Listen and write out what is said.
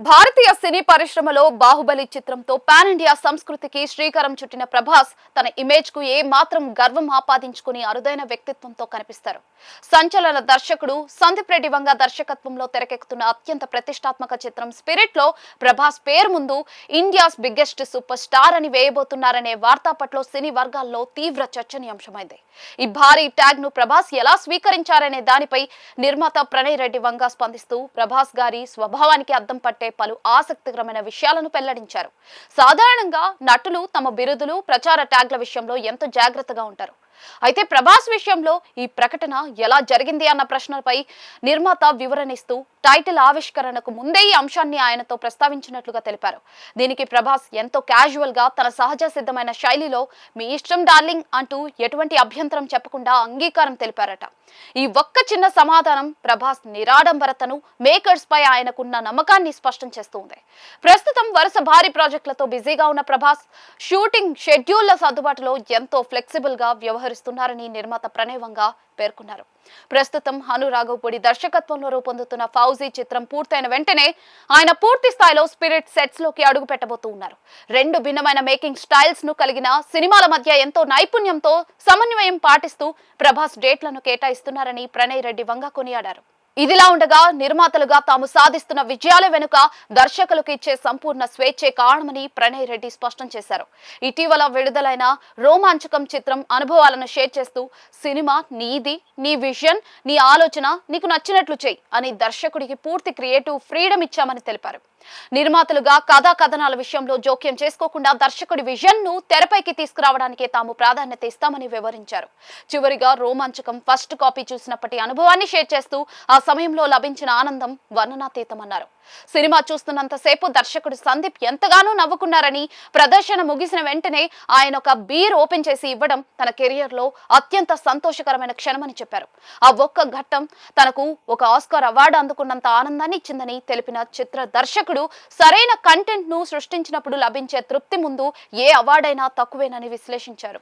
భారతీయ సినీ పరిశ్రమలో బాహుబలి చిత్రంతో pan India సంస్కృతికి శ్రీకారం చుట్టిన ప్రభాస్ తన ఇమేజ్ కు ఏ మాత్రం గర్వం ఆపాదించుకుని అరుదైన వ్యక్తిత్వంతో కనిపిస్తారు. సంచలన దర్శకుడు సందీప్ రెడ్డి వంగ దర్శకత్వంలో తెరకెక్కుతున్న అత్యంత ప్రతిష్టాత్మక చిత్రం స్పిరిట్ లో ప్రభాస్ పేరు ముందు ఇండియాస్ బిగ్గెస్ట్ సూపర్ స్టార్ అని వేయబోతున్నారనే వార్తాపట్లో సినీ వర్గాల్లో తీవ్ర చర్చనీయాంశమైంది. ఈ భారీ ట్యాగ్ ను ప్రభాస్ ఎలా స్వీకరించారనే దానిపై నిర్మాత ప్రణయ్ రెడ్డి వంగ స్పందిస్తూ ప్రభాస్ గారి స్వభావానికి అద్దం పట్టే పలు ఆసక్తికరమైన విషయాలను వెల్లడించారు. సాధారణంగా నటులు తమ బిరుదులు, ప్రచార ట్యాగ్ల విషయంలో ఎంతో జాగ్రత్తగా ఉంటారు. అయితే ప్రభాస్ విషయంలో ఈ ప్రకటన ఎలా జరిగింది అన్న ప్రశ్నపై నిర్మాత వివరణిస్తూ టైటిల్ ఆవిష్కరణకు ముందే ఈ అంశాన్ని ఆయనతో ప్రస్తావించినట్లుగా తెలిపారు. దీనికి ప్రభాస్ ఎంతో క్యాజువల్ గా తన సహజ సిద్ధమైన శైలిలో మీ ఇష్టం డార్లింగ్ అంటూ ఎటువంటి అభ్యంతరం చెప్పకుండా అంగీకారం తెలిపారట. ఈ ఒక్క చిన్న సమాధానం ప్రభాస్ నిరాడంబరతను, మేకర్స్ పై ఆయనకున్న నమ్మకాన్ని స్పష్టం చేస్తుంది. ప్రస్తుతం వరుస భారీ ప్రాజెక్టులతో బిజీగా ఉన్న ప్రభాస్ షూటింగ్ షెడ్యూళ్ల సర్దుబాటులో ఎంతో ఫ్లెక్సిబుల్ గా వ్యవహరిస్తున్నారని నిర్మాత ప్రణయ్ వంగ పేర్కొన్నారు. ప్రస్తుతం హను రాఘవపూడి దర్శకత్వంలో రూపొందుతున్న ఫౌజీ చిత్రం పూర్తయిన వెంటనే ఆయన పూర్తి స్థాయిలో స్పిరిట్ సెట్స్ లోకి అడుగు పెట్టబోతూ ఉన్నారు. రెండు భిన్నమైన మేకింగ్ స్టైల్స్ ను కలిగిన సినిమాల మధ్య ఎంతో నైపుణ్యంతో సమన్వయం పాటిస్తూ ప్రభాస్ డేట్లను కేటాయిస్తున్నారని ప్రణయ్ రెడ్డి వంగ కొనియాడారు. ఇదిలా ఉండగా నిర్మాతలుగా తాము సాధిస్తున్న విజయాల వెనుక దర్శకులకు ఇచ్చే సంపూర్ణ స్వేచ్ఛే కారణమని ప్రణయ్ రెడ్డి స్పష్టం చేశారు. ఇటీవల విడుదలైన రోమాంచకం చిత్రం అనుభవాలను షేర్ చేస్తూ సినిమా నీది, నీ విజన్, నీ ఆలోచన, నీకు నచ్చినట్లు చెయ్యి అని దర్శకుడికి పూర్తి క్రియేటివ్ ఫ్రీడమ్ ఇచ్చామని తెలిపారు. నిర్మాతలుగా కథా కథనాల విషయంలో జోక్యం చేసుకోకుండా దర్శకుడి విజన్ ను తెరపైకి తీసుకురావడానికే తాము ప్రాధాన్యత ఇస్తామని వివరించారు. చివరిగా రోమాంచకం ఫస్ట్ కాపీ చూసినప్పటి అనుభవాన్ని షేర్ చేస్తూ ఆ సమయంలో లభించిన ఆనందం వర్ణనాతీతమన్నారు. సినిమా చూస్తున్నంతసేపు దర్శకుడు సందీప్ ఎంతగానో నవ్వుకున్నారని, ప్రదర్శన ముగిసిన వెంటనే ఆయన ఒక బీర్ ఓపెన్ చేసి ఇవ్వడం తన కెరియర్ లో అత్యంత సంతోషకరమైన క్షణమని చెప్పారు. ఆ ఒక్క ఘట్టం తనకు ఒక ఆస్కార్ అవార్డు అందుకున్నంత ఆనందాన్ని ఇచ్చిందని తెలిపిన చిత్ర దర్శకుడు సరైన కంటెంట్ ను సృష్టించినప్పుడు లభించే తృప్తి ముందు ఏ అవార్డైనా తక్కువేనని విశ్లేషించారు.